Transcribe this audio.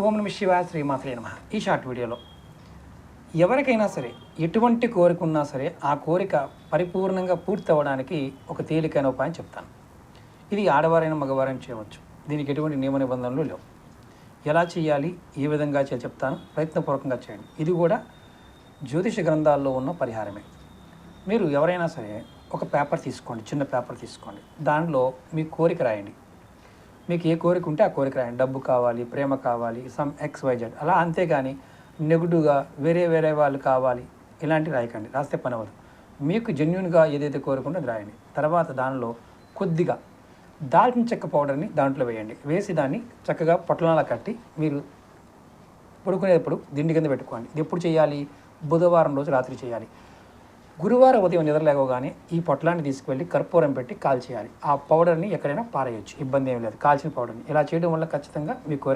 ఓం నమః శివాయ శ్రీమాత్రే నమః. ఈ షార్ట్ వీడియోలో ఎవరికైనా సరే ఎటువంటి కోరిక ఉన్నా సరే ఆ కోరిక పరిపూర్ణంగా పూర్తి అవ్వడానికి ఒక తేలికైన ఉపాయం చెప్తాను. ఇది ఆడవారైన మగవారైనా చేయవచ్చు. దీనికి ఎటువంటి నియమ నిబంధనలు లేవు. ఎలా చేయాలి, ఏ విధంగా చేయాలి చెప్తాను. ప్రయత్నపూర్వకంగా చేయండి. ఇది కూడా జ్యోతిష గ్రంథాల్లో ఉన్న పరిహారమే. మీరు ఎవరైనా సరే ఒక పేపర్ తీసుకోండి, చిన్న పేపర్ తీసుకోండి. దానిలో మీ కోరిక రాయండి. మీకు ఏ కోరిక ఉంటే ఆ కోరిక రాయండి. డబ్బు కావాలి, ప్రేమ కావాలి, సమ్ XYZ అలా. అంతేగాని నెగిటివ్గా వేరే వాళ్ళు కావాలి ఇలాంటివి రాయకండి. రాస్తే పని అవ్వదు. మీకు జెన్యున్గా ఏదైతే కోరుకుంటే అది రాయండి. తర్వాత దానిలో కొద్దిగా దాల్చిన చెక్క పౌడర్ని దాంట్లో వేయండి. వేసి దాన్ని చక్కగా పొట్లనాలా కట్టి మీరు పడుకునేటప్పుడు దిండి కింద పెట్టుకోండి. ఇది ఎప్పుడు చేయాలి? బుధవారం రోజు రాత్రి చేయాలి. గురువారం ఉదయం నిద్రలేవగానే ఈ పొట్లాన్ని తీసుకువెళ్ళి కర్పూరం పెట్టి కాల్చేయాలి. ఆ పౌడర్ని ఎక్కడైనా పారేయచ్చు, ఇబ్బంది ఏం లేదు. కాల్చిన పౌడర్ని ఇలా చేయడం వల్ల ఖచ్చితంగా మీ కోరిక